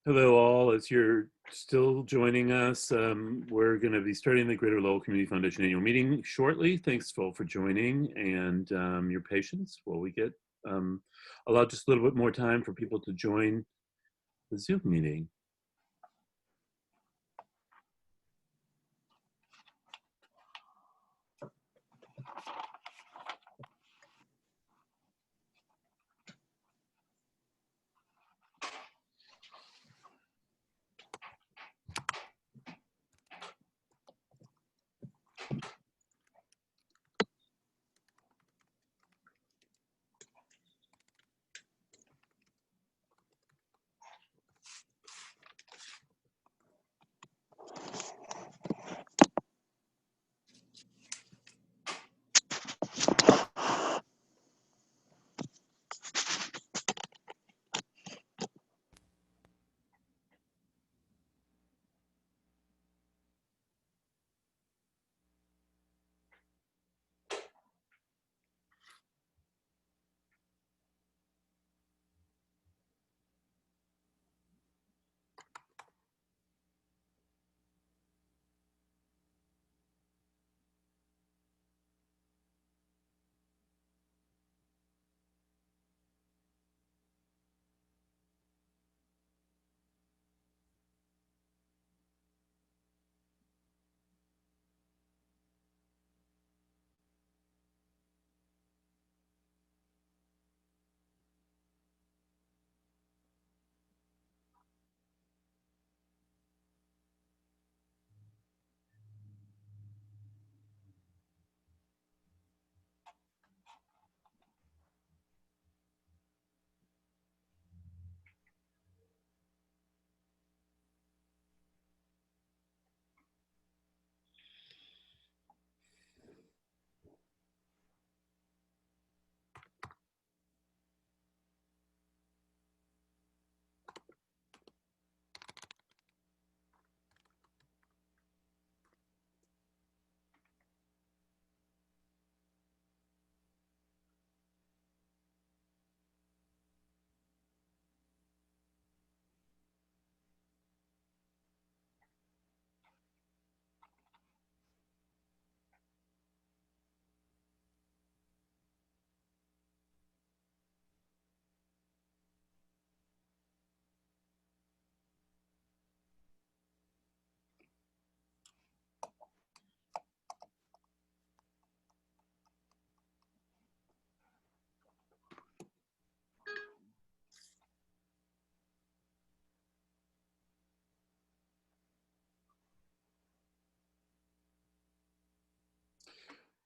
Hello all, as you're still joining us, we're going to be starting the Greater Lowell Community Foundation annual meeting shortly. Thanks all for joining and your patience while we get allow just a little bit more time for people to join the Zoom meeting.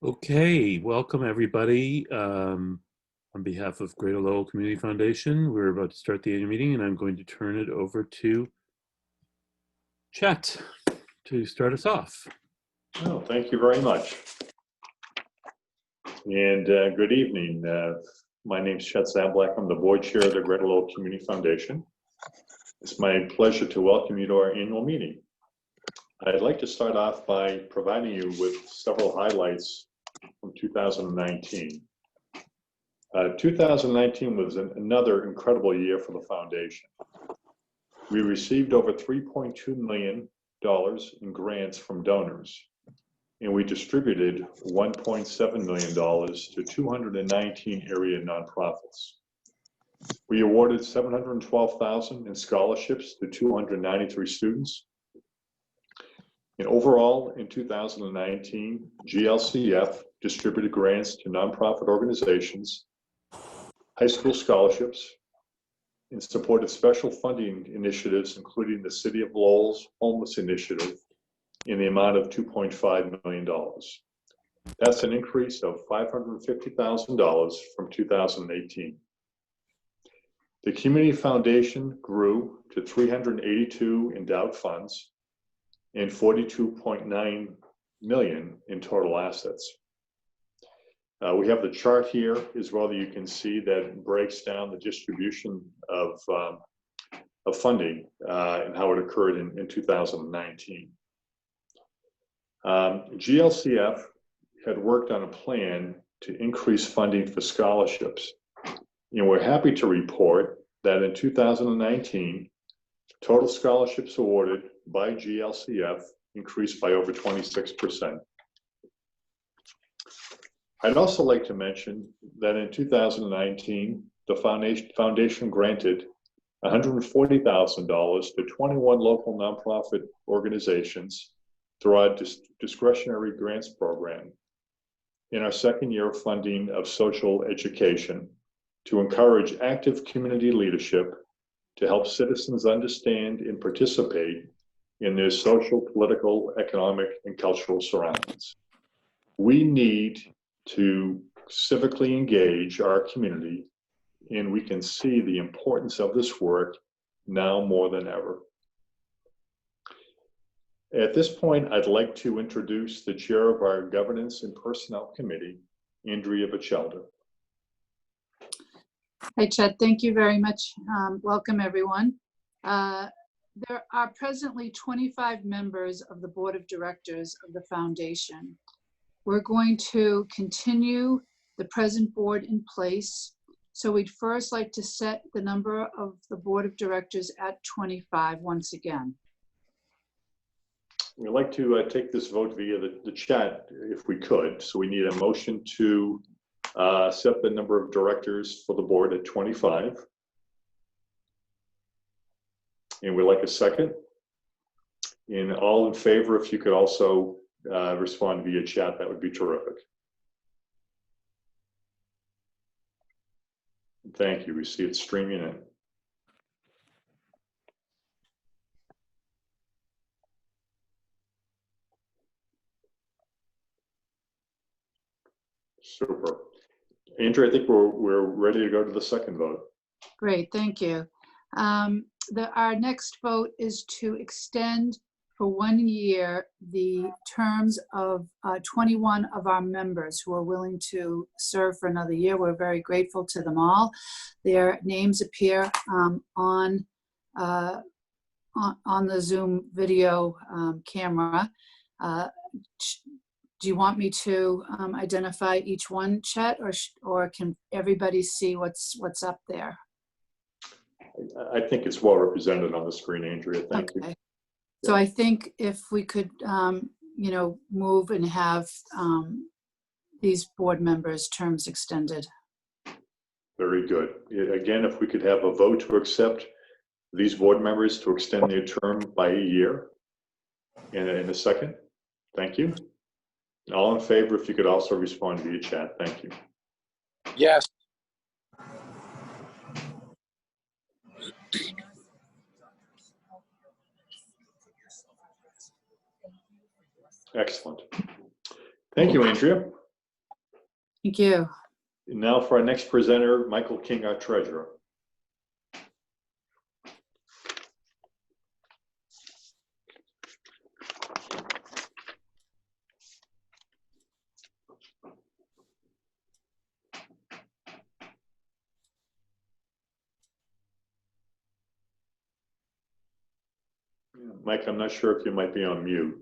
Okay, welcome everybody. On behalf of Greater Lowell Community Foundation, we're about to start the annual meeting and I'm going to turn it over to Chet to start us off. Oh, thank you very much. And good evening. My name is Chet Zablak. I'm the board chair of the Greater Lowell Community Foundation. It's my pleasure to welcome you to our annual meeting. I'd like to start off by providing you with several highlights from 2019. 2019 was another incredible year for the foundation. We received over $3.2 million in grants from donors, and we distributed $1.7 million to 219 area nonprofits. We awarded $712,000 in scholarships to 293 students. And overall, in 2019, GLCF distributed grants to nonprofit organizations, high school scholarships, and supported special funding initiatives, including the City of Lowell's Homeless Initiative, in the amount of $2.5 million. That's an increase of $550,000 from 2018. The Community Foundation grew to 382 endowed funds and 42.9 million in total assets. We have the chart here as well that you can see that breaks down the distribution of funding and how it occurred in 2019. GLCF had worked on a plan to increase funding for scholarships. And we're happy to report that in 2019, Total scholarships awarded by GLCF increased by over 26%. I'd also like to mention that in 2019, the foundation granted $140,000 to 21 local nonprofit organizations through our discretionary grants program in our second year of funding of social education to encourage active community leadership to help citizens understand and participate in their social, political, economic, and cultural surroundings. We need to civically engage our community, and we can see the importance of this work now more than ever. At this point, I'd like to introduce the chair of our Governance and Personnel Committee, Andrea Bachelder. Hi, Chet. Thank you very much. Welcome, everyone. There are presently 25 members of the Board of Directors of the Foundation. We're going to continue the present board in place. So we'd first like to set the number of the Board of Directors at 25 once again. We'd like to take this vote via the chat if we could. So we need a motion to set the number of directors for the board at 25. And we'd like a second. And all in favor, if you could also respond via chat, that would be terrific. Thank you. We see it streaming in. Super. Andrea, I think we're ready to go to the second vote. Great, thank you. Our next vote is to extend for 1 year the terms of 21 of our members who are willing to serve for another year. We're very grateful to them all. Their names appear on the Zoom video camera. Do you want me to identify each one, Chet, or can everybody see what's up there? I think it's well represented on the screen, Andrea. Thank you. So I think if we could, move and have these board members' terms extended. Very good. Again, if we could have a vote to accept these board members to extend their term by a year in a second. Thank you. All in favor, if you could also respond via chat. Thank you. Yes. Excellent. Thank you, Andrea. Thank you. And now for our next presenter, Michael King, our treasurer. Mike, I'm not sure if you might be on mute.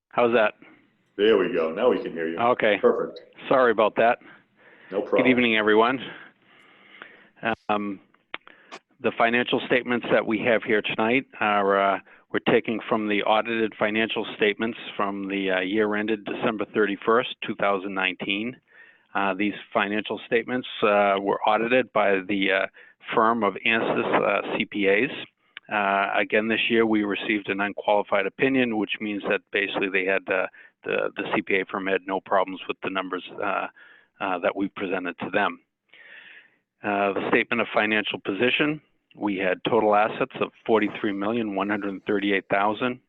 How's that? There we go. Now we can hear you. Okay. Perfect. Sorry about that. No problem. Good evening, everyone. The financial statements that we have here tonight are we're taking from the audited financial statements from the year ended December 31st, 2019. These financial statements were audited by the firm of Ansys CPAs. Again, this year we received an unqualified opinion, which means that basically they had the CPA firm had no problems with the numbers that we presented to them. The statement of financial position, we had total assets of $43,138,000,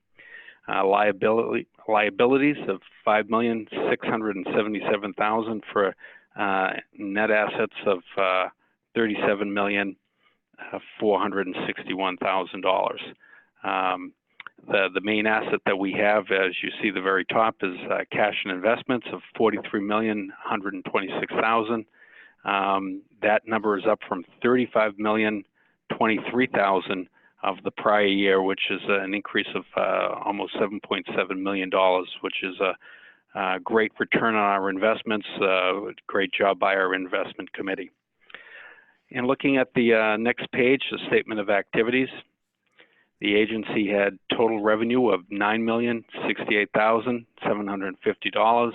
liabilities of $5,677,000 for net assets of $37,461,000. The main asset that we have, as you see the very top, is cash and investments of $43,126,000. That number is up from $35,023,000 of the prior year, which is an increase of almost $7.7 million, which is a great return on our investments. Great job by our investment committee. And looking at the next page, the statement of activities, the agency had total revenue of $9,068,750,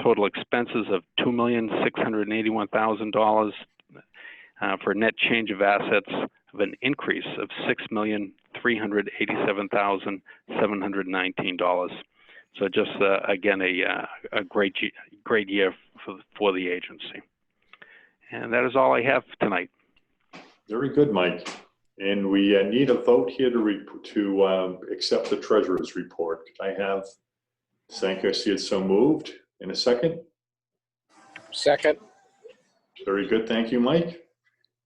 total expenses of $2,681,000, for a net change of assets of an increase of $6,387,719. So just again a great year for the agency. And that is all I have tonight. Very good, Mike. And we need a vote here to accept the treasurer's report. I have, thank you, I see it so moved. In a second? Second. Very good, thank you, Mike.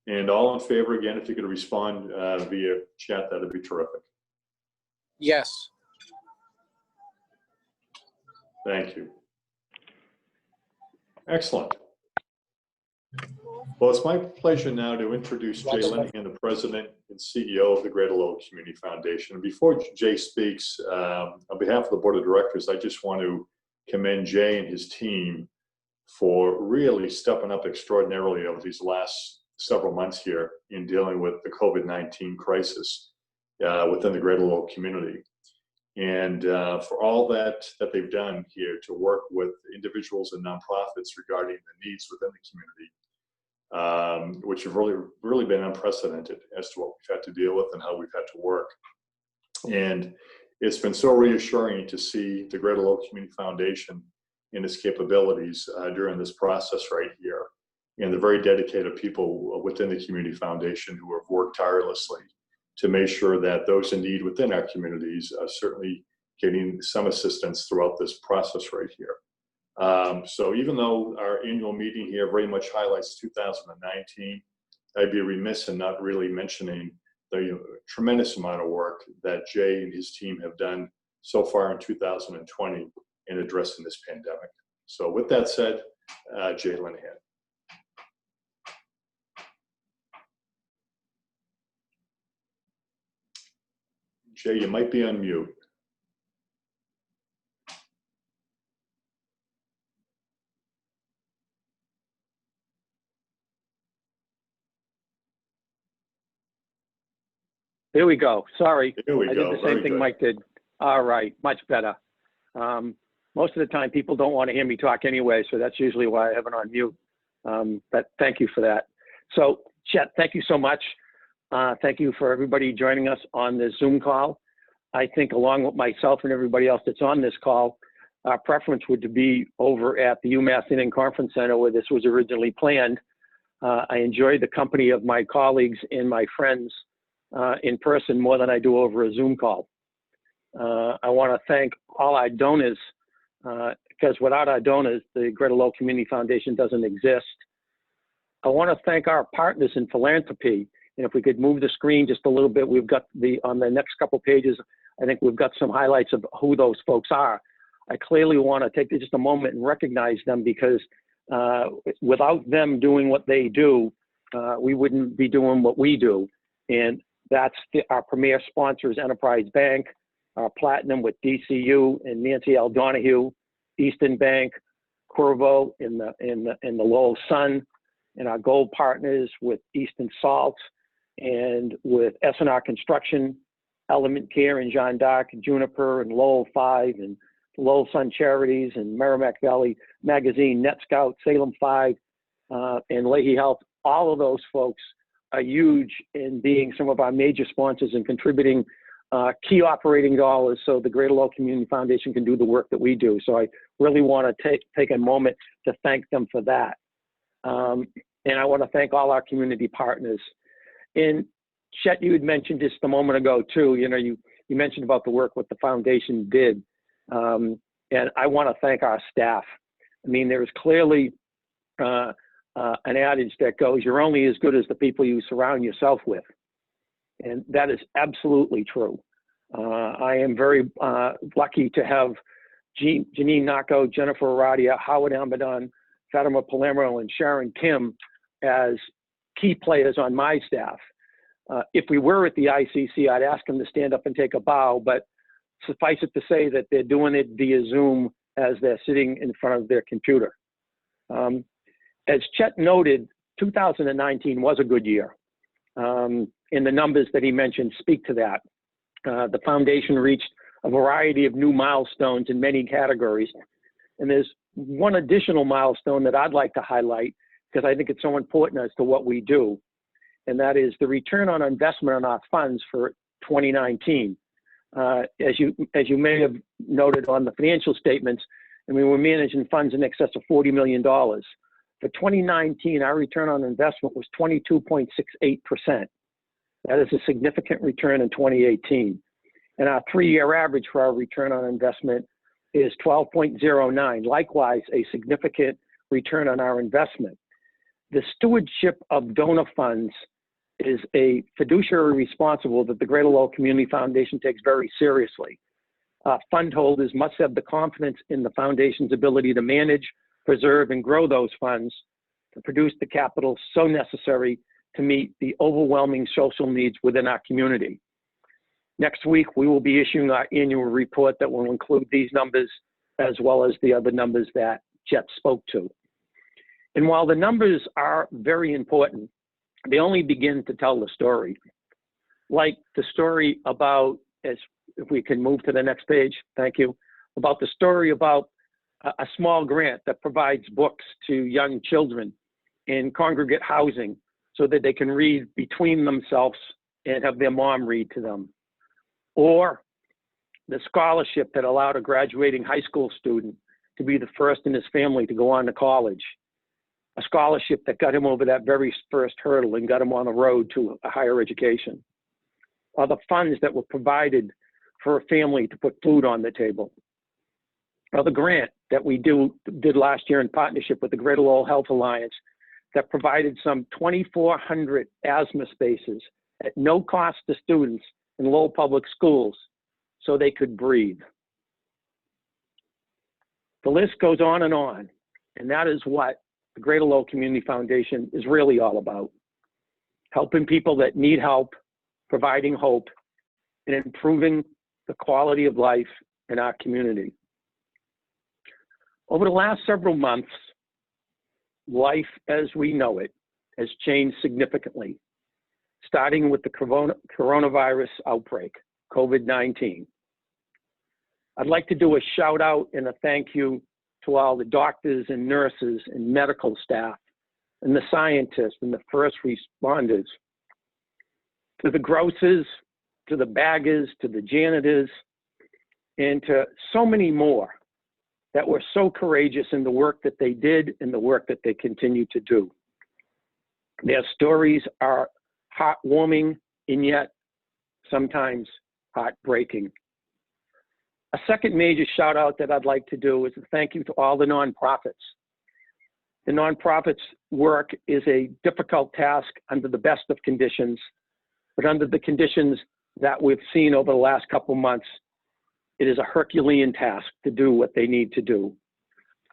And all in favor, again, if you could respond via chat, that'd be terrific. Yes. Thank you. Excellent. Well, it's my pleasure now to introduce Jay Linehan, the President and CEO of the Greater Lowell Community Foundation. And before Jay speaks, on behalf of the Board of Directors, I just want to commend Jay and his team for really stepping up extraordinarily over these last several months here in dealing with the COVID-19 crisis within the Greater Lowell community. And for all that they've done here to work with individuals and nonprofits regarding the needs within the community, which have really been unprecedented as to what we've had to deal with and how we've had to work. And it's been so reassuring to see the Greater Lowell Community Foundation and its capabilities during this process right here, and the very dedicated people within the Community Foundation who have worked tirelessly to make sure that those in need within our communities are certainly getting some assistance throughout this process right here. So even though our annual meeting here very much highlights 2019, I'd be remiss in not really mentioning the tremendous amount of work that Jay and his team have done so far in 2020 in addressing this pandemic. So with that said, Jay Linehan. Jay, you might be on mute. Here we go. Sorry. Here we I go. did the same thing Mike did. All right, much better. Most of the time people don't want to hear me talk anyway, so that's usually why I have it on mute. But thank you for that. So Chet, thank you so much. Thank you for everybody joining us on this Zoom call. I think along with myself and everybody else that's on this call, our preference would be over at the UMass Indian Conference Center where this was originally planned. I enjoyed the company of my colleagues and my friends in person more than I do over a Zoom call. I want to thank all our donors because without our donors, the Greater Lowell Community Foundation doesn't exist. I want to thank our partners in philanthropy. And if we could move the screen just a little bit, we've got on the next couple pages, I think we've got some highlights of who those folks are. I clearly want to take just a moment and recognize them because without them doing what they do, we wouldn't be doing what we do. And that's our premier sponsors, Enterprise Bank, our Platinum with DCU and Nancy L. Donahue, Eastern Bank, Corvo in the Lowell Sun, and our gold partners with Eastern Salt and with S&R Construction, Element Care and Jeanne d'Arc, Juniper and Lowell 5 and Lowell Sun Charities and Merrimack Valley Magazine, NetScout, Salem 5, and Leahy Health. All of those folks are huge in being some of our major sponsors and contributing key operating dollars so the Greater Lowell Community Foundation can do the work that we do. So I really want to take a moment to thank them for that. And I want to thank all our community partners. And Chet, you had mentioned just a moment ago too, you mentioned about the work what the foundation did. And I want to thank our staff. I mean, there's clearly an adage that goes, you're only as good as the people you surround yourself with. And that is absolutely true. I am very lucky to have Janine Naco, Jennifer Aradia, Howard Almadon, Fatima Palermo, and Sharon Kim as key players on my staff. If we were at the ICC, I'd ask them to stand up and take a bow, but suffice it to say that they're doing it via Zoom as they're sitting in front of their computer. As Chet noted, 2019 was a good year. And the numbers that he mentioned speak to that. The foundation reached a variety of new milestones in many categories. And there's one additional milestone that I'd like to highlight because I think it's so important as to what we do. And that is the return on investment on our funds for 2019. As you may have noted on the financial statements, I mean, we're managing funds in excess of $40 million. For 2019, our return on investment was 22.68%. That is a significant return in 2018. And our 3-year average for our return on investment is 12.09, likewise a significant return on our investment. The stewardship of donor funds is a fiduciary responsibility that the Greater Lowell Community Foundation takes very seriously. Fund holders must have the confidence in the foundation's ability to manage, preserve, and grow those funds to produce the capital so necessary to meet the overwhelming social needs within our community. Next week, we will be issuing our annual report that will include these numbers as well as the other numbers that Jet spoke to. And while the numbers are very important, they only begin to tell the story. Like the story about, if we can move to the next page, thank you, about the story about a small grant that provides books to young children in congregate housing so that they can read between themselves and have their mom read to them. Or the scholarship that allowed a graduating high school student to be the first in his family to go on to college. A scholarship that got him over that very first hurdle and got him on the road to a higher education. Or the funds that were provided for a family to put food on the table. Or the grant that we did last year in partnership with the Greater Lowell Health Alliance that provided some 2,400 asthma spaces at no cost to students in Lowell Public Schools so they could breathe. The list goes on, and that is what the Greater Lowell Community Foundation is really all about. Helping people that need help, providing hope, and improving the quality of life in our community. Over the last several months, life as we know it has changed significantly, starting with the coronavirus outbreak, COVID-19. I'd like to do a shout out and a thank you to all the doctors and nurses and medical staff and the scientists and the first responders, to the grocers, to the baggers, to the janitors, and to so many more that were so courageous in the work that they did and the work that they continue to do. Their stories are heartwarming and yet sometimes heartbreaking. A second major shout out that I'd like to do is a thank you to all the nonprofits. The nonprofits' work is a difficult task under the best of conditions, but under the conditions that we've seen over the last couple months, it is a Herculean task to do what they need to do.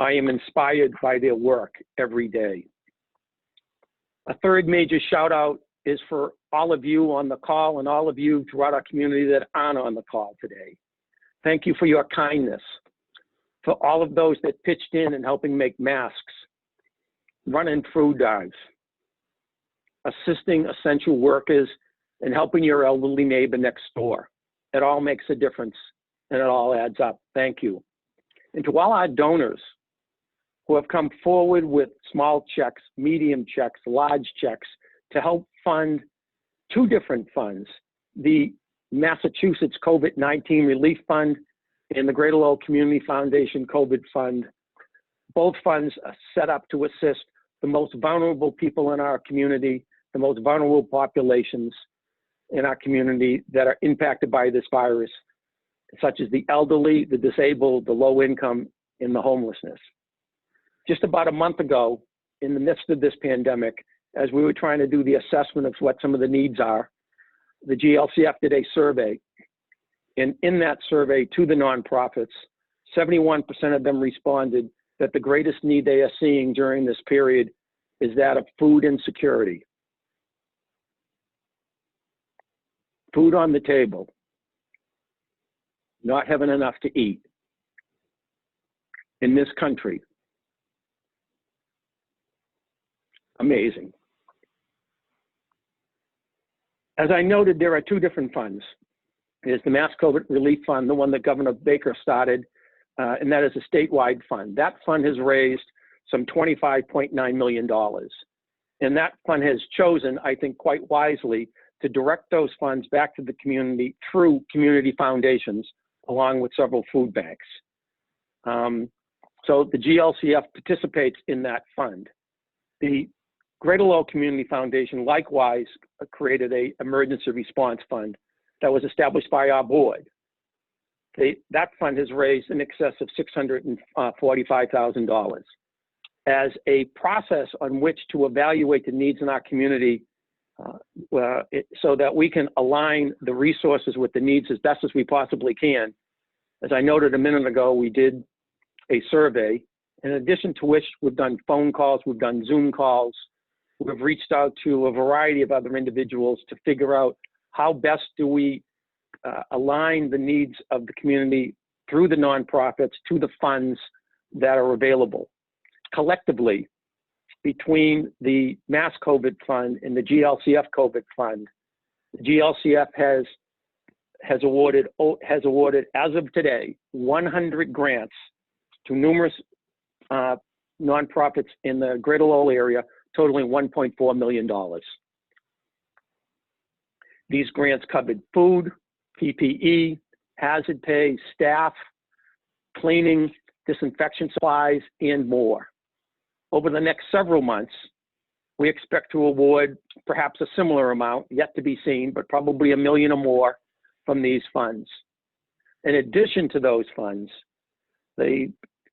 I am inspired by their work every day. A third major shout out is for all of you on the call and all of you throughout our community that aren't on the call today. Thank you for your kindness, for all of those that pitched in and helping make masks, running food drives, assisting essential workers, and helping your elderly neighbor next door. It all makes a difference and it all adds up. Thank you. And to all our donors who have come forward with small checks, medium checks, large checks to help fund two different funds, the Massachusetts COVID-19 Relief Fund and the Greater Lowell Community Foundation COVID Fund. Both funds are set up to assist the most vulnerable people in our community, the most vulnerable populations in our community that are impacted by this virus, such as the elderly, the disabled, the low income, and the homelessness. Just about a month ago, in the midst of this pandemic, as we were trying to do the assessment of what some of the needs are, the GLCF did a survey. And in that survey to the nonprofits, 71% of them responded that the greatest need they are seeing during this period is that of food insecurity. Food on the table, not having enough to eat in this country. Amazing. As I noted, there are two different funds. There's the Mass COVID Relief Fund, the one that Governor Baker started, and that is a statewide fund. That fund has raised some $25.9 million. And that fund has chosen, I think quite wisely, to direct those funds back to the community through community foundations, along with several food banks. So the GLCF participates in that fund. The Greater Lowell Community Foundation likewise created an emergency response fund that was established by our board. That fund has raised in excess of $645,000 as a process on which to evaluate the needs in our community so that we can align the resources with the needs as best as we possibly can. As I noted a minute ago, we did a survey, in addition to which we've done phone calls, we've done Zoom calls, we've reached out to a variety of other individuals to figure out how best do we align the needs of the community through the nonprofits to the funds that are available. Collectively, between the Mass COVID Fund and the GLCF COVID Fund, the GLCF has awarded, as of today, 100 grants to numerous nonprofits in the Greater Lowell area, totaling $1.4 million. These grants covered food, PPE, hazard pay, staff, cleaning, disinfection supplies, and more. Over the next several months, we expect to award perhaps a similar amount, yet to be seen, but probably $1 million or more from these funds. In addition to those funds, the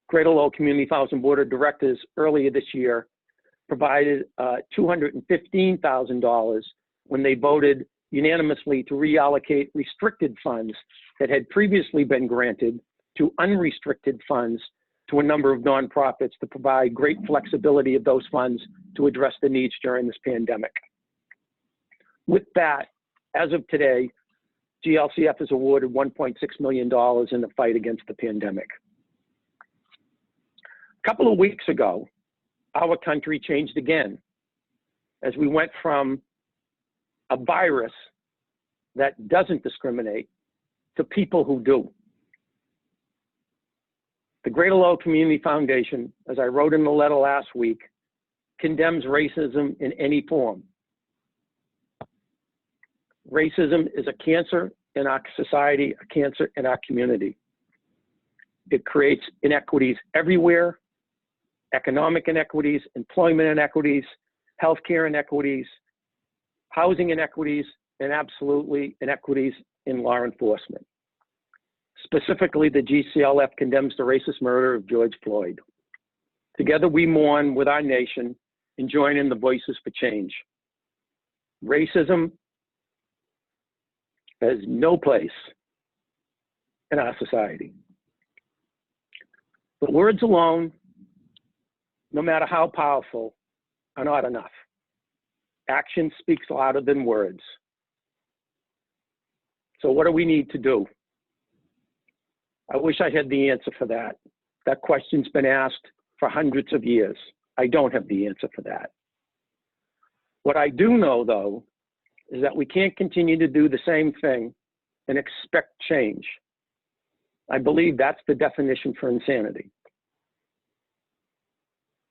Greater Lowell Community Foundation Board of Directors earlier this year provided $215,000 when they voted unanimously to reallocate restricted funds that had previously been granted to unrestricted funds to a number of nonprofits to provide great flexibility of those funds to address the needs during this pandemic. With that, as of today, GLCF has awarded $1.6 million in the fight against the pandemic. A couple of weeks ago, our country changed again as we went from a virus that doesn't discriminate to people who do. The Greater Lowell Community Foundation, as I wrote in the letter last week, condemns racism in any form. Racism is a cancer in our society, a cancer in our community. It creates inequities everywhere, economic inequities, employment inequities, healthcare inequities, housing inequities, and absolutely inequities in law enforcement. Specifically, the GCLF condemns the racist murder of George Floyd. Together we mourn with our nation and join in the voices for change. Racism has no place in our society. But words alone, no matter how powerful, are not enough. Action speaks louder than words. So what do we need to do? I wish I had the answer for that. That question's been asked for hundreds of years. I don't have the answer for that. What I do know, though, is that we can't continue to do the same thing and expect change. I believe that's the definition for insanity.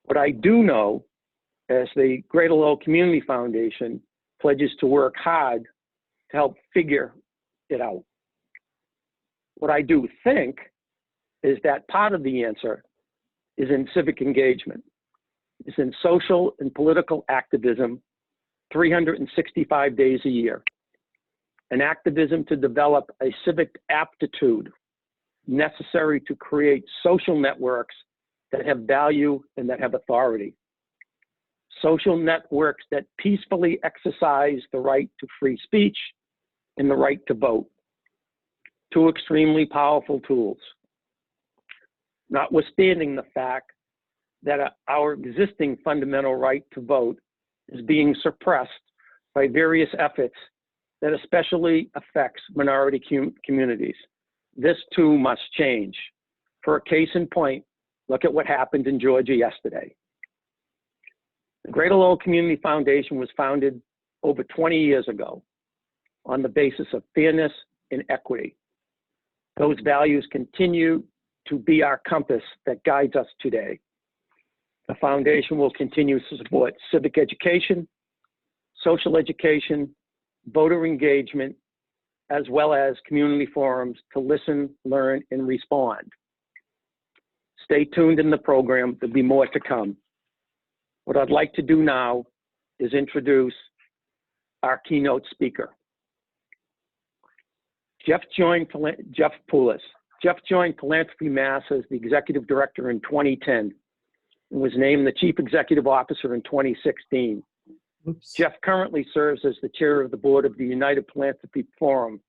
What I do know, as the Greater Lowell Community Foundation pledges to work hard to help figure it out. What I do think is that part of the answer is in civic engagement, is in social and political activism 365 days a year. An activism to develop a civic aptitude necessary to create social networks that have value and that have authority. Social networks that peacefully exercise the right to free speech and the right to vote. Two extremely powerful tools. Notwithstanding the fact that our existing fundamental right to vote is being suppressed by various efforts that especially affects minority communities. This too must change. For a case in point, look at what happened in Georgia yesterday. The Greater Lowell Community Foundation was founded over 20 years ago on the basis of fairness and equity. Those values continue to be our compass that guides us today. The foundation will continue to support civic education, social education, voter engagement, as well as community forums to listen, learn, and respond. Stay tuned in the program. There'll be more to come. What I'd like to do now is introduce our keynote speaker. Jeff Poulos. Jeff joined Philanthropy Mass as the executive director in 2010 and was named the chief executive officer in 2016. Oops. Jeff currently serves as the chair of the board of the United Philanthropy Forum.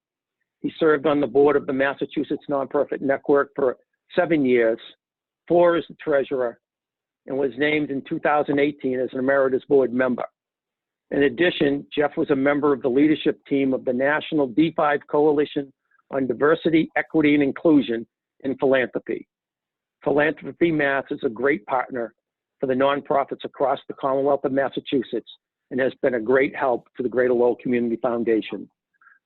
He served on the board of the Massachusetts Nonprofit Network for 7 years, 4 as the treasurer, and was named in 2018 as an emeritus board member. In addition, Jeff was a member of the leadership team of the National D5 Coalition on Diversity, Equity, and Inclusion in Philanthropy. Philanthropy Mass is a great partner for the nonprofits across the Commonwealth of Massachusetts and has been a great help to the Greater Lowell Community Foundation.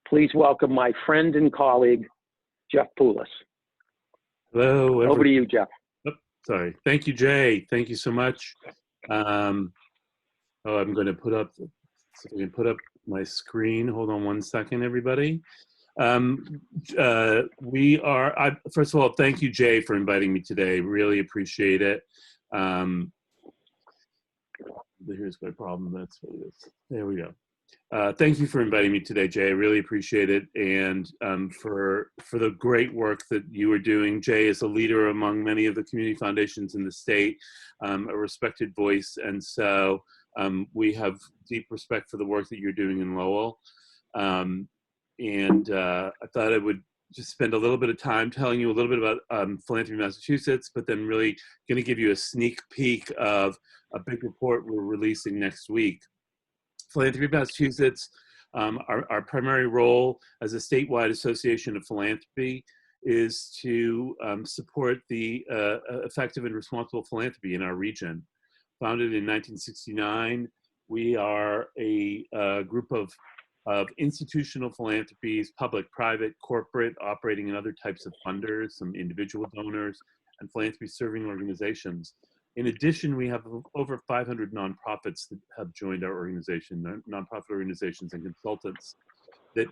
Please welcome my friend and colleague, Jeff Poulos. Hello. Over to you, Jeff. Oh, sorry. Thank you, Jay. Thank you so much. I'm going to put up, so I can put up my screen. Hold on one second, everybody. First of all, thank you, Jay, for inviting me today. Really appreciate it. Here's my problem. That's what it is. There we go. Thank you for inviting me today, Jay. I really appreciate it, and for the great work that you are doing. Jay is a leader among many of the community foundations in the state, a respected voice, and so we have deep respect for the work that you're doing in Lowell. I thought I would just spend a little bit of time telling you a little bit about Philanthropy Massachusetts, but then really going to give you a sneak peek of a big report we're releasing next week. Philanthropy Massachusetts, our primary role as a statewide association of philanthropy is to support the effective and responsible philanthropy in our region. Founded in 1969, we are a group of institutional philanthropies, public, private, corporate, operating in other types of funders, some individual donors, and philanthropy serving organizations. In addition, we have over 500 nonprofits that have joined our organization, nonprofit organizations and consultants that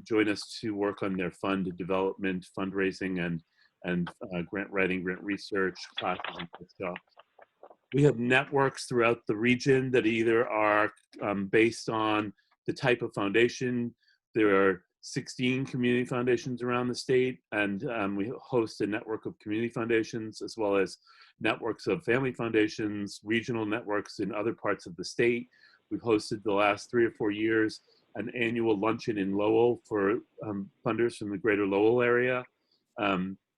join us to work on their fund development, fundraising, and grant writing, grant research, classes, and stuff. We have networks throughout the region that either are based on the type of foundation. There are 16 community foundations around the state, and we host a network of community foundations as well as networks of family foundations, regional networks in other parts of the state. We've hosted the last 3 or 4 years an annual luncheon in Lowell for funders from the Greater Lowell area.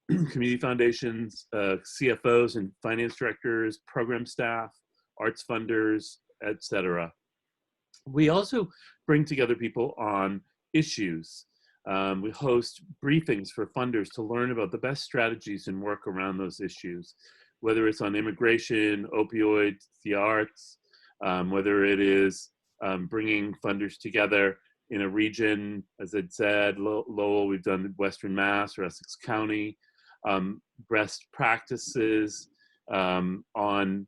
Community foundations, CFOs and finance directors, program staff, arts funders, etc. We also bring together people on issues. We host briefings for funders to learn about the best strategies and work around those issues, whether it's on immigration, opioids, the arts, whether it is bringing funders together in a region, as I'd said, Lowell, we've done Western Mass or Essex County, best practices on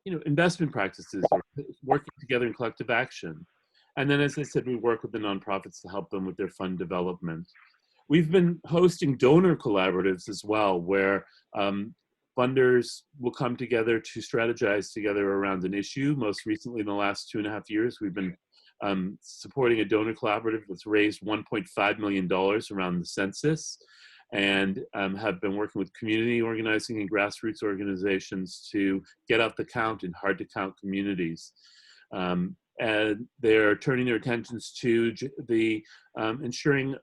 investment practices, or working together in collective action. And then, as I said, we work with the nonprofits to help them with their fund development. We've been hosting donor collaboratives as well, where funders will come together to strategize together around an issue. Most recently, in the last 2.5 years, we've been supporting a donor collaborative that's raised $1.5 million around the census, and have been working with community organizing and grassroots organizations to get out the count in hard to count communities. And they're turning their attentions to the ensuring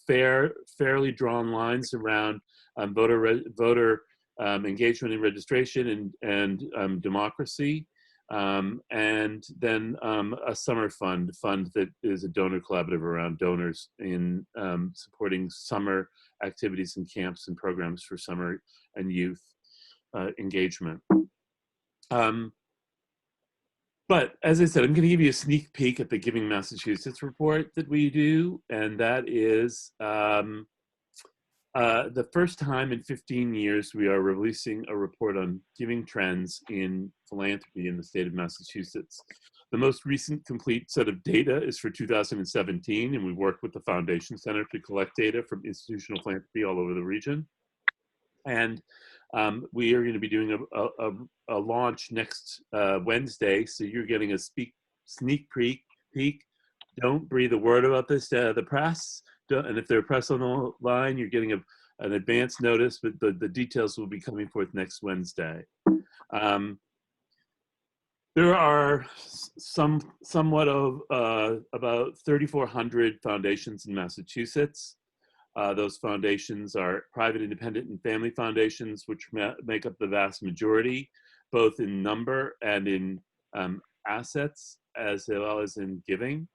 fairly drawn lines around voter engagement and registration and democracy. And then a summer fund that is a donor collaborative around donors in supporting summer activities and camps and programs for summer and youth engagement. But as I said, I'm going to give you a sneak peek at the Giving Massachusetts report that we do, and that is the first time in 15 years we are releasing a report on giving trends in philanthropy in the state of Massachusetts. The most recent complete set of data is for 2017, and we worked with the Foundation Center to collect data from institutional philanthropy all over the region. And we are going to be doing a launch next Wednesday, so you're getting a sneak peek. Don't breathe a word about this to the press. And if there are press on the line, you're getting an advance notice, but the details will be coming forth next Wednesday. There are somewhat of about 3,400 foundations in Massachusetts. Those foundations are private, independent, and family foundations, which make up the vast majority, both in number and in assets, as well as in giving.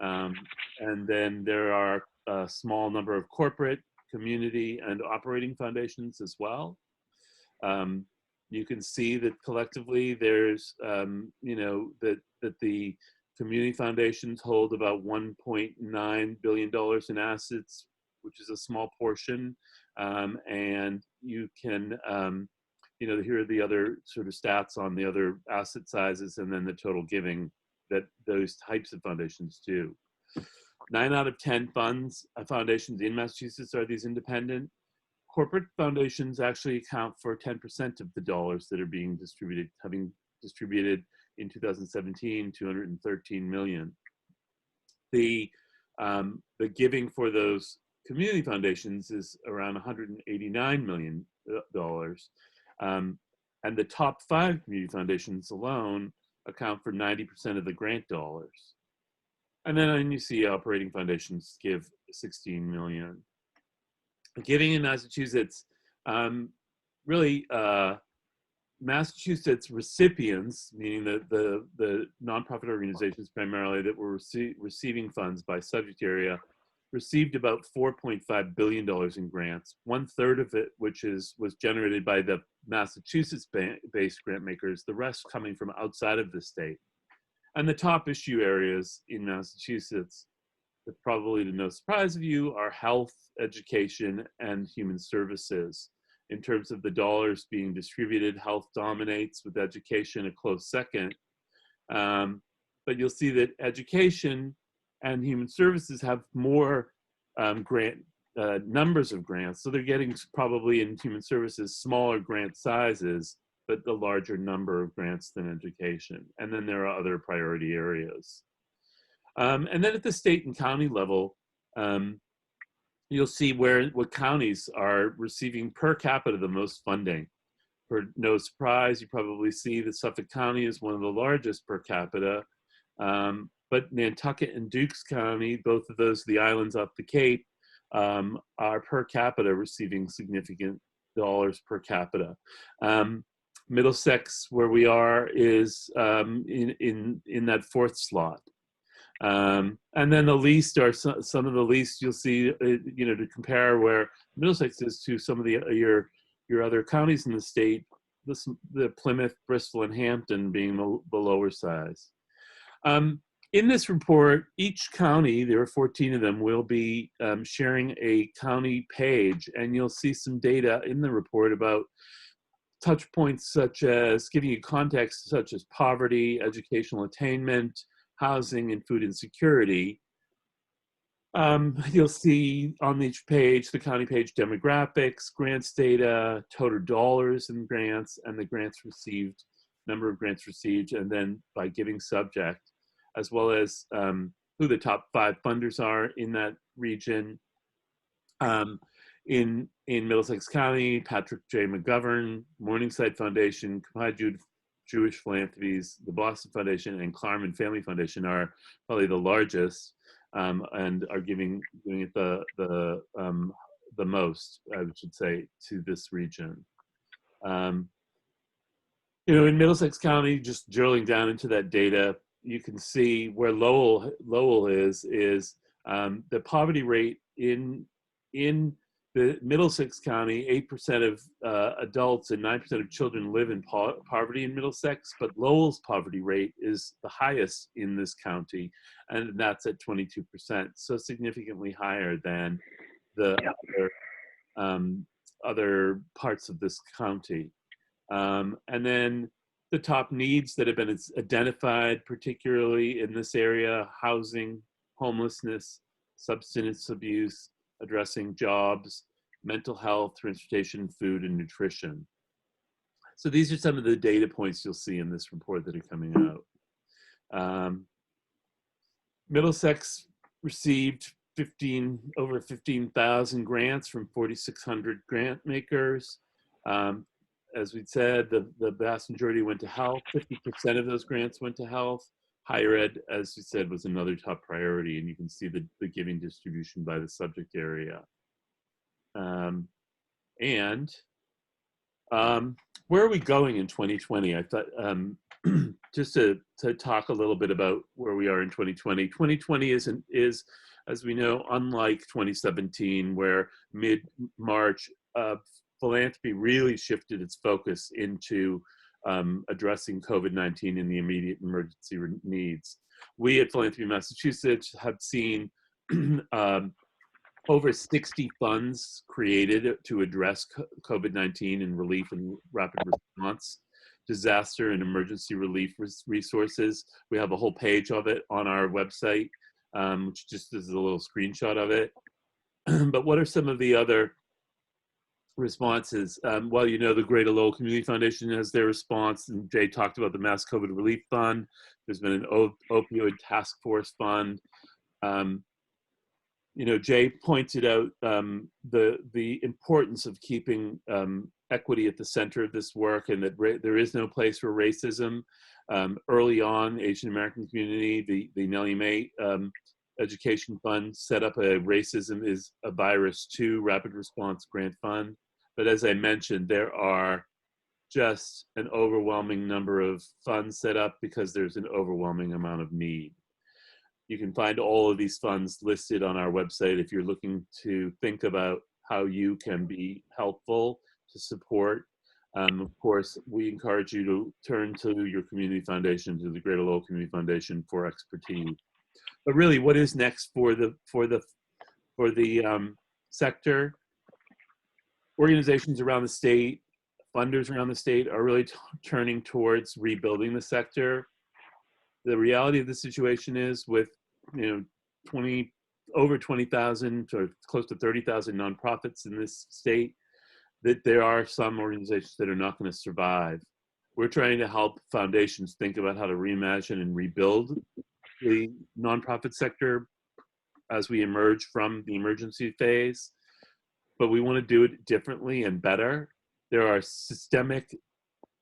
And then there are a small number of corporate, community, and operating foundations as well. You can see that collectively there's, that the community foundations hold about $1.9 billion in assets, which is a small portion. And you can, here are the other sort of stats on the other asset sizes and then the total giving that those types of foundations do. 9 out of 10 foundations in Massachusetts are these independent. Corporate foundations actually account for 10% of the dollars that are being distributed, having distributed in 2017, 213 million. The giving for those community foundations is around $189 million. And the top 5 community foundations alone account for 90% of the grant dollars. And then you see operating foundations give 16 million. Giving in Massachusetts, really Massachusetts recipients, meaning the nonprofit organizations primarily that were receiving funds by subject area, received about $4.5 billion in grants, 1/3 of it which was generated by the Massachusetts-based grant makers, the rest coming from outside of the state. And the top issue areas in Massachusetts, probably to no surprise of you, are health, education, and human services. In terms of the dollars being distributed, health dominates, with education a close second. But you'll see that education and human services have more numbers of grants. So they're getting probably in human services smaller grant sizes, but the larger number of grants than education. And then there are other priority areas. And then at the state and county level, you'll see what counties are receiving per capita the most funding. For no surprise, you probably see that Suffolk County is one of the largest per capita, but Nantucket and Dukes County, both of those, the islands off the Cape, are per capita receiving significant dollars per capita. Middlesex, where we are, is in that 4th slot. And then the least are some of the least you'll see, to compare where Middlesex is to some of the your other counties in the state, the Plymouth, Bristol, and Hampton being the lower size. In this report, each county, there are 14 of them, will be sharing a county page, and you'll see some data in the report about touch points such as giving you context such as poverty, educational attainment, housing, and food insecurity. You'll see on each page, the county page, demographics, grants data, total dollars in grants, and the grants received, number of grants received, and then by giving subject, as well as who the top 5 funders are in that region. In Middlesex County, Patrick J. McGovern, Morningside Foundation, Kappa Jewish Philanthropies, the Boston Foundation, and Klarman Family Foundation are probably the largest and are doing it the most, I should say, to this region. In Middlesex County, just drilling down into that data, you can see where Lowell is the poverty rate in the Middlesex County, 8% of adults and 9% of children live in poverty in Middlesex, but Lowell's poverty rate is the highest in this county, and that's at 22%, so significantly higher than the other parts of this county. And then the top needs that have been identified, particularly in this area: housing, homelessness, substance abuse, addressing jobs, mental health, transportation, food, and nutrition. So these are some of the data points you'll see in this report that are coming out. Middlesex received over 15,000 grants from 4,600 grant makers. As we said, the vast majority went to health. 50% of those grants went to health. Higher ed, as we said, was another top priority, and you can see the giving distribution by the subject area. Where are we going in 2020? I thought just to talk a little bit about where we are in 2020. 2020 is, as we know, unlike 2017, where mid-March, philanthropy really shifted its focus into addressing COVID-19 and the immediate emergency needs. We at Philanthropy Massachusetts have seen over 60 funds created to address COVID-19 and relief and rapid response, disaster and emergency relief resources. We have a whole page of it on our website, which just is a little screenshot of it. But what are some of the other responses? Well, you know, the Greater Lowell Community Foundation has their response, and Jay talked about the Mass COVID Relief Fund. There's been an opioid task force fund. You know, Jay pointed out the importance of keeping equity at the center of this work, and that there is no place for racism. Early on, Asian American community, the Nellie Mae Education Fund set up a Racism is a Virus 2 Rapid Response Grant Fund. But as I mentioned, there are just an overwhelming number of funds set up because there's an overwhelming amount of need. You can find all of these funds listed on our website if you're looking to think about how you can be helpful to support. Of course, we encourage you to turn to your community foundation, to the Greater Lowell Community Foundation, for expertise. But really, what is next for the sector? Organizations around the state, funders around the state are really turning towards rebuilding the sector. The reality of the situation is, with over 20,000 or close to 30,000 nonprofits in this state, that there are some organizations that are not going to survive. We're trying to help foundations think about how to reimagine and rebuild the nonprofit sector as we emerge from the emergency phase, but we want to do it differently and better. There are systemic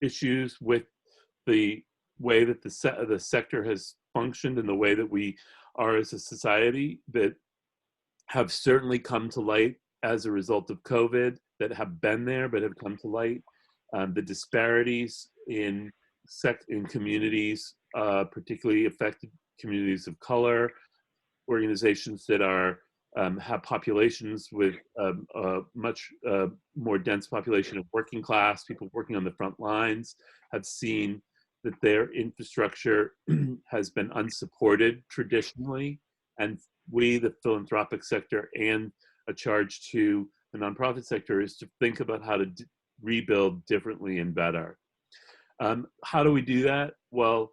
issues with the way that the sector has functioned and the way that we are as a society that have certainly come to light as a result of COVID, that have been there but have come to light. The disparities in communities, particularly affected communities of color, organizations that are have populations with a much more dense population of working class, people working on the front lines, have seen that their infrastructure has been unsupported traditionally. And we, the philanthropic sector, and a charge to the nonprofit sector is to think about how to rebuild differently and better. How do we do that? Well,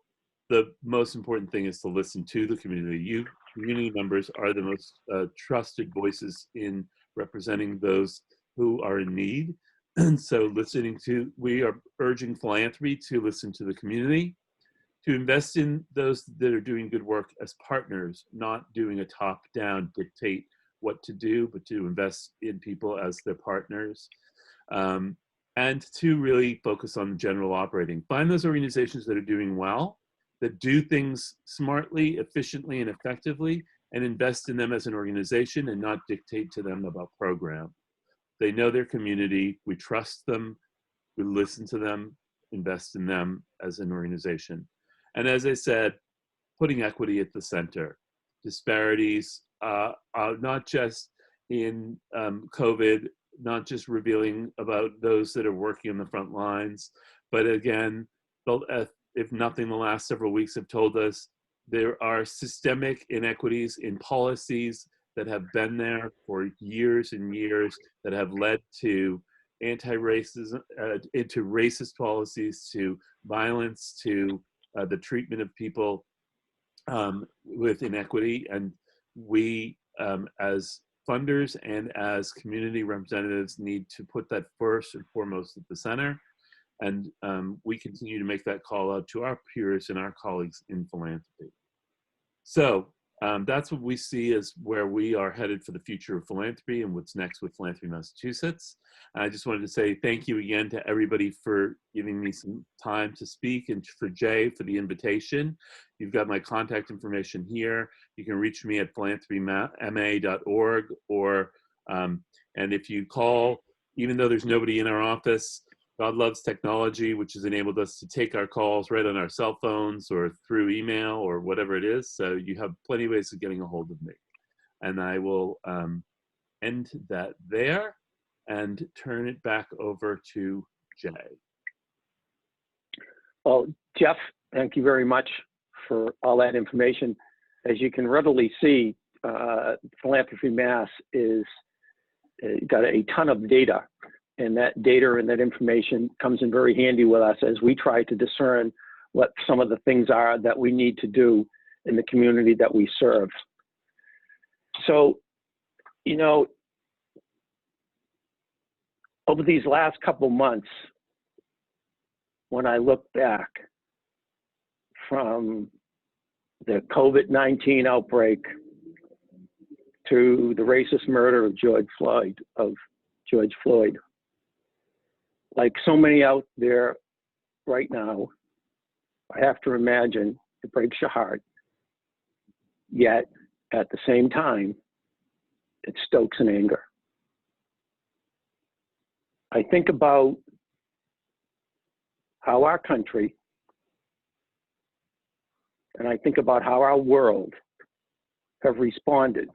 the most important thing is to listen to the community. You community members are the most trusted voices in representing those who are in need. And so we are urging philanthropy to listen to the community, to invest in those that are doing good work as partners, not doing a top-down dictate what to do, but to invest in people as their partners. And to really focus on general operating. Find those organizations that are doing well, that do things smartly, efficiently, and effectively, and invest in them as an organization and not dictate to them about program. They know their community, we trust them, we listen to them, invest in them as an organization. And as I said, putting equity at the center. Disparities, not just in COVID, not just revealing about those that are working on the front lines, but again, if nothing, the last several weeks have told us there are systemic inequities in policies that have been there for years and years that have led to anti-racism, into racist policies, to violence, to the treatment of people with inequity. And we, as funders and as community representatives, need to put that first and foremost at the center. And we continue to make that call out to our peers and our colleagues in philanthropy. So that's what we see as where we are headed for the future of philanthropy and what's next with Philanthropy Massachusetts. I just wanted to say thank you again to everybody for giving me some time to speak, and for Jay for the invitation. You've got my contact information here. You can reach me at philanthropyma.org, or and if you call, even though there's nobody in our office, God loves technology, which has enabled us to take our calls right on our cell phones or through email or whatever it is. So you have plenty of ways of getting a hold of me. And I will end that there and turn it back over to Jay. Well, Jeff, thank you very much for all that information. As you can readily see, Philanthropy Mass is got a ton of data. And that data and that information comes in very handy with us as we try to discern what some of the things are that we need to do in the community that we serve. So, you know, over these last couple months, when I look back from the COVID-19 outbreak to the racist murder of George Floyd, like so many out there right now, I have to imagine it breaks your heart. Yet, at the same time, it stokes an anger. I think about how our country, and I think about how our world have responded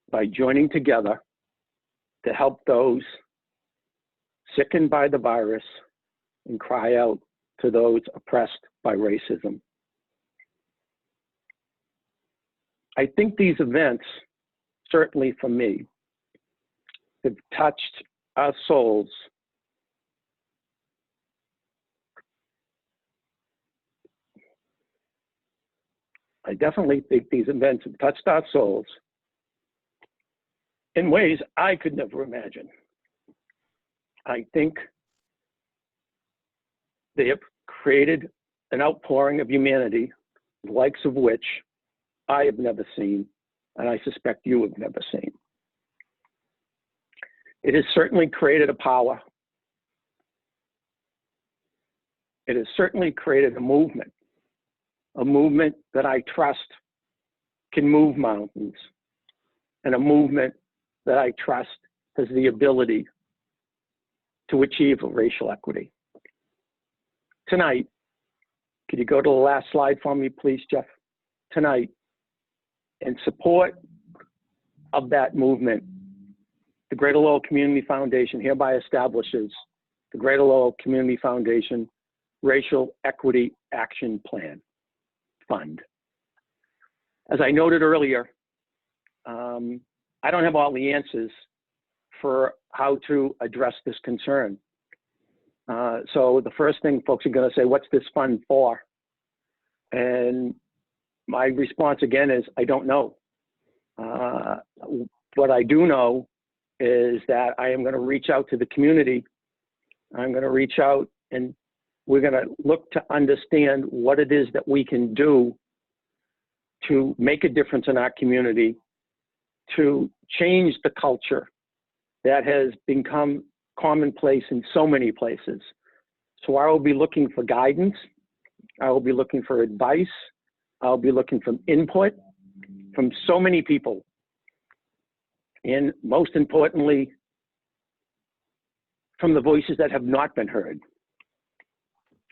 by joining together to help those sickened by the virus and cry out to those oppressed by racism. I think these events, certainly for me, have touched our souls I definitely think these events have touched our souls in ways I could never imagine. I think they have created an outpouring of humanity, the likes of which I have never seen, and I suspect you have never seen. It has certainly created a power. It has certainly created a movement that I trust can move mountains, and a movement that I trust has the ability to achieve racial equity. Tonight, could you go to the last slide for me, please, Jeff? Tonight, in support of that movement, the Greater Lowell Community Foundation hereby establishes the Greater Lowell Community Foundation Racial Equity Action Plan Fund. As I noted earlier, I don't have all the answers for how to address this concern. So the first thing folks are going to say, what's this fund for? And my response again is, I don't know. What I do know is that I am going to reach out to the community. I'm going to reach out and we're going to look to understand what it is that we can do to make a difference in our community, to change the culture that has become commonplace in so many places. So I will be looking for guidance. I will be looking for advice. I'll be looking for input from so many people. And most importantly, from the voices that have not been heard,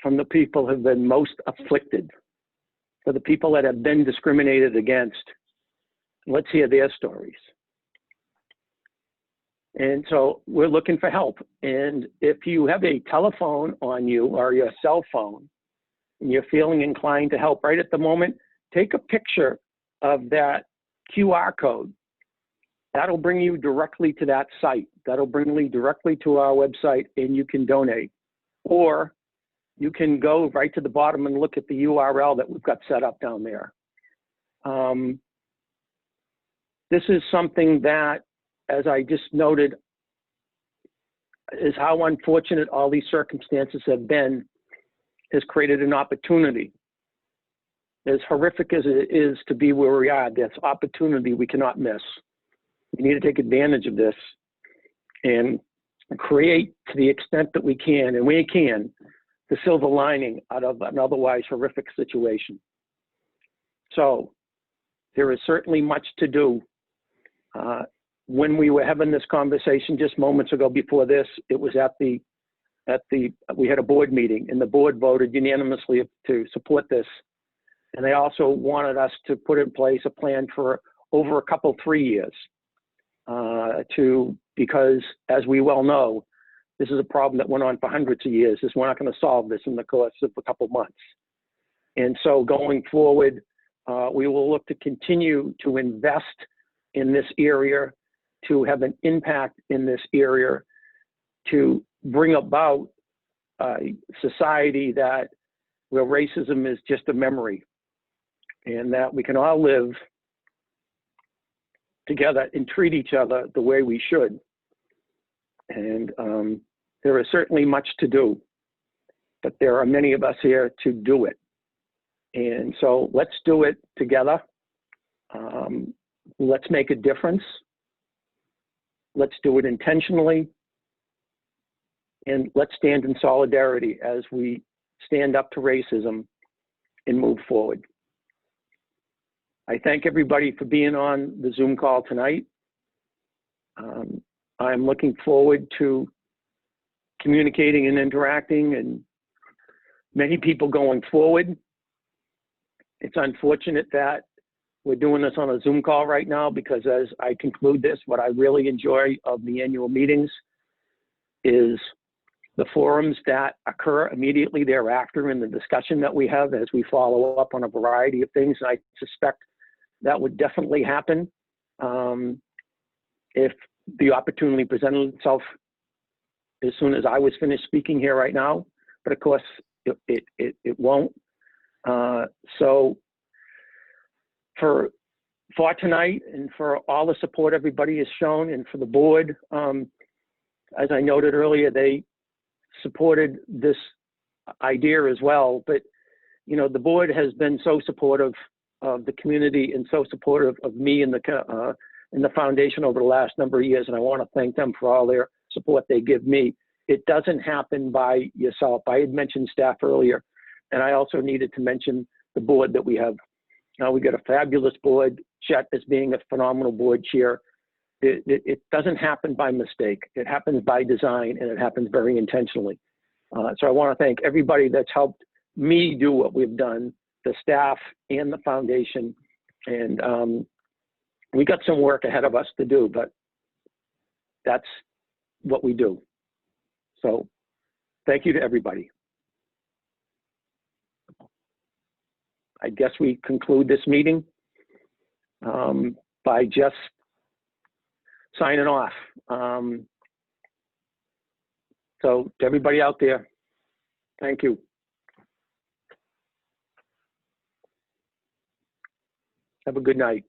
from the people who have been most afflicted, for the people that have been discriminated against, Let's hear their stories. And so we're looking for help. And if you have a telephone on you or your cell phone, and you're feeling inclined to help right at the moment, take a picture of that QR code. That'll bring you directly to that site. That'll bring you directly to our website, and you can donate. Or you can go right to the bottom and look at the URL that we've got set up down there. This is something that, as I just noted, is how unfortunate all these circumstances have been, has created an opportunity. As horrific as it is to be where we are, that's opportunity we cannot miss. We need to take advantage of this and create, to the extent that we can, and we can, the silver lining out of an otherwise horrific situation. So there is certainly much to do. When we were having this conversation just moments ago before this, it was we had a board meeting, and the board voted unanimously to support this. And they also wanted us to put in place a plan for over a couple, 3 years, because as we well know, this is a problem that went on for hundreds of years. We're not going to solve this in the course of a couple months. And so going forward, we will look to continue to invest in this area, to have an impact in this area, to bring about a society where racism is just a memory, and that we can all live together and treat each other the way we should. And there is certainly much to do, but there are many of us here to do it. And so let's do it together. Let's make a difference. Let's do it intentionally. And let's stand in solidarity as we stand up to racism and move forward. I thank everybody for being on the Zoom call tonight. I'm looking forward to communicating and interacting and many people going forward. It's unfortunate that we're doing this on a Zoom call right now, because as I conclude this, what I really enjoy of the annual meetings is the forums that occur immediately thereafter and the discussion that we have as we follow up on a variety of things. And I suspect that would definitely happen if the opportunity presented itself as soon as I was finished speaking here right now. But of course, it won't. So for tonight, and for all the support everybody has shown, and for the board, as I noted earlier, they supported this idea as well. But you know, the board has been so supportive of the community and so supportive of me and the foundation over the last number of years, and I want to thank them for all their support they give me. It doesn't happen by yourself. I had mentioned staff earlier, and I also needed to mention the board that we have. Now we got a fabulous board, Chet as being a phenomenal board chair. It doesn't happen by mistake. It happens by design, and it happens very intentionally. So I want to thank everybody that's helped me do what we've done, the staff and the foundation. And we got some work ahead of us to do, but that's what we do. So thank you to everybody. I guess we conclude this meeting by just signing off. So to everybody out there, thank you. Have a good night.